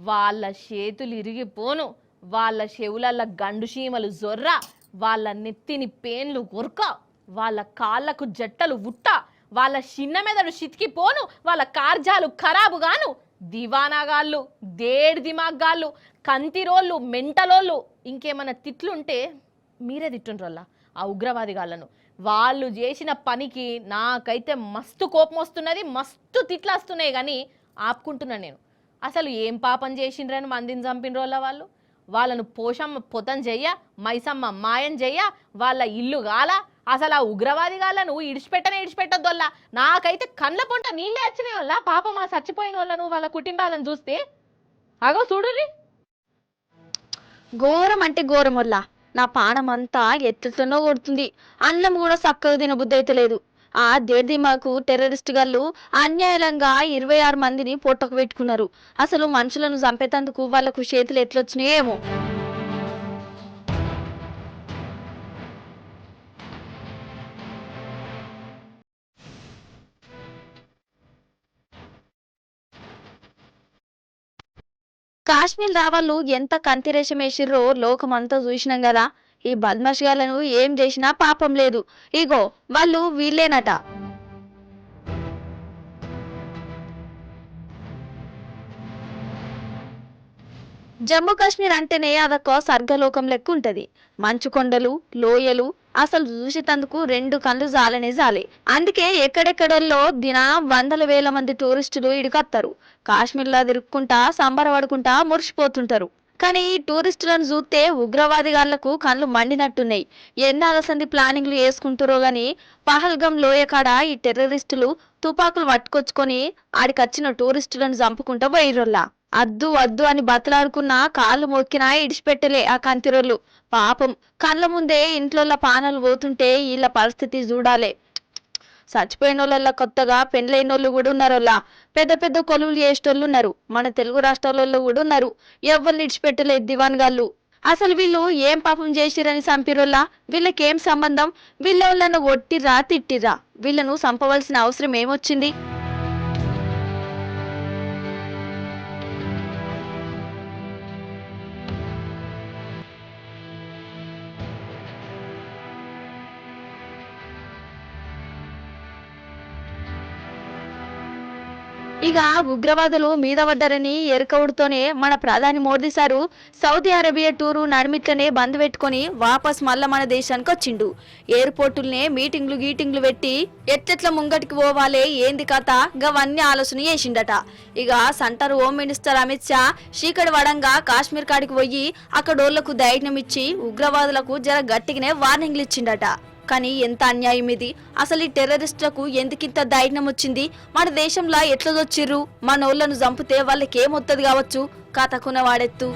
వాళ్ళ చేతులు ఇరిగిపోను, వాళ్ళ చెవులల్ల గండు చీమలు జొర్ర, వాళ్ళ నెత్తిని పేన్లు కొరక, వాళ్ళ కాళ్ళకు జట్టలు ఉట్ట, వాళ్ళ చిన్న మెదడు చితికిపోను, వాళ్ళ కార్జాలు ఖరాబుగాను. దివానాగాళ్ళు, దేడి దిమాగ్గాళ్ళు, కంతిరోళ్ళు, మెంటలోళ్ళు, ఇంకేమైనా తిట్లుంటే మీరే తిట్టుండ్రల్లా ఆ ఉగ్రవాదిగాళ్ళను. వాళ్ళు చేసిన పనికి నాకైతే మస్తు కోపం వస్తున్నది, మస్తు తిట్లు వస్తున్నాయి. కానీ ఆపుకుంటున్నాను నేను. అసలు ఏం పాపం చేసిండ్రని మందిని చంపినరోళ్ళ వాళ్ళు. వాళ్ళను పోషమ్మ పొతం చెయ్య, మైసమ్మ మాయం చెయ్య, వాళ్ళ ఇల్లు గాల. అసలు ఆ ఉగ్రవాది గాళ్ళను ఇడిచిపెట్టొద్దోల్లా. నాకైతే కండ్ల పొంట నీళ్ళే వచ్చినాయి వల్ల పాపం ఆ చచ్చిపోయిన వాళ్ళను వాళ్ళ కుటుంబాలను చూస్తే. అగో చూడుర్రి, ఘోరం అంటే ఘోరం వల్ల నా పానం అంతా ఎట్లనో కొడుతుంది. అన్నం కూడా చక్కగా తినబుద్ధి అయితే లేదు. ఆ దేర్దిమాకు టెర్రరిస్ట్ గాళ్ళు అన్యాయంగా 26 మందిని పొట్టకు పెట్టుకున్నారు. అసలు మనుషులను చంపేటందుకు వాళ్లకు చేతులు ఎట్లొచ్చినాయేమో. కాశ్మీర్ రావాళ్ళు ఎంత కంతిరేషం వేసిర్రో లోకమంతా చూసినాం కదా. ఈ బద్మాషిగాళ్ళను ఏం చేసినా పాపం లేదు. ఇగో వాళ్ళు వీళ్ళేనట. జమ్మూ కాశ్మీర్ అంటేనే అదొక స్వర్గలోకం లెక్క ఉంటది. మంచు కొండలు, లోయలు, అసలు చూసేటందుకు 2 కళ్ళు జాలనే జాలే. అందుకే ఎక్కడెక్కడల్లో దినం వందల వేల మంది టూరిస్టులు ఇడికొత్తారు. కాశ్మీర్లో తిరుక్కుంటా సంబరపడుకుంటా మురిసిపోతుంటారు. కానీ ఈ టూరిస్టులను చూస్తే ఉగ్రవాదిగాళ్లకు కళ్ళు మండినట్టున్నాయి. ఎన్నాళ్ళసంది ప్లానింగ్లు వేసుకుంటారో గాని పహల్గం లోయ కాడ ఈ టెర్రరిస్టులు తుపాకులు పట్టుకొచ్చుకొని ఆడికొచ్చిన టూరిస్టులను చంపుకుంటా పోయిర్రొల్లా. అద్దు వద్దు అని బతలాడుకున్నా కాళ్ళు మొక్కినా ఇడిచిపెట్టలే ఆ కంతిరోళ్ళు. పాపం కళ్ళ ముందే ఇంట్లో పానాలు పోతుంటే వీళ్ళ పరిస్థితి చూడాలే. చచ్చిపోయిన వాళ్ళ కొత్తగా పెళ్ళైన వాళ్ళు కూడా ఉన్నారోళ్ళ. పెద్ద పెద్ద కొలువులు చేసేటోళ్ళు ఉన్నారు. మన తెలుగు రాష్ట్రాలలో కూడా ఉన్నారు. ఎవరిని ఇడిచిపెట్టలేదు దివాన్ గాళ్ళు. అసలు వీళ్ళు ఏం పాపం చేసిరని చంపిరోళ్ళ? వీళ్ళకేం సంబంధం? వీళ్ళ కొట్టిర్రా తిట్టిర్రా? వీళ్ళను చంపవలసిన అవసరం ఏమొచ్చింది? ఇక ఉగ్రవాదులు మీద పడ్డారని ఎరుకవుడుతోనే మన ప్రధాని Modi sir Saudi Arabia tour నడిమిట్లనే బంద్ పెట్టుకుని వాపస్ మళ్ళా మన దేశానికి వచ్చిండు. ఎయిర్పోర్టులనే మీటింగ్లు పెట్టి ఎట్లెట్ల ముంగటికి పోవాలే ఏంది కథ గవన్నీ ఆలోచన చేసిండట. ఇక centre home minister Amit Shah చీకటి వడంగా కాశ్మీర్ కాడికి పోయి అక్కడోళ్లకు ధైర్యం ఇచ్చి ఉగ్రవాదులకు జర గట్టిగానే వార్నింగ్లు ఇచ్చిండట. కానీ ఎంత అన్యాయం ఇది! అసలు ఈ టెర్రరిస్టులకు ఎందుకింత ధైర్యం వచ్చింది? మన దేశంలో ఎట్లదొచ్చిర్రు? మనోళ్లను చంపితే వాళ్ళకేమొత్తది కావచ్చు? కథకున వాడెత్తు.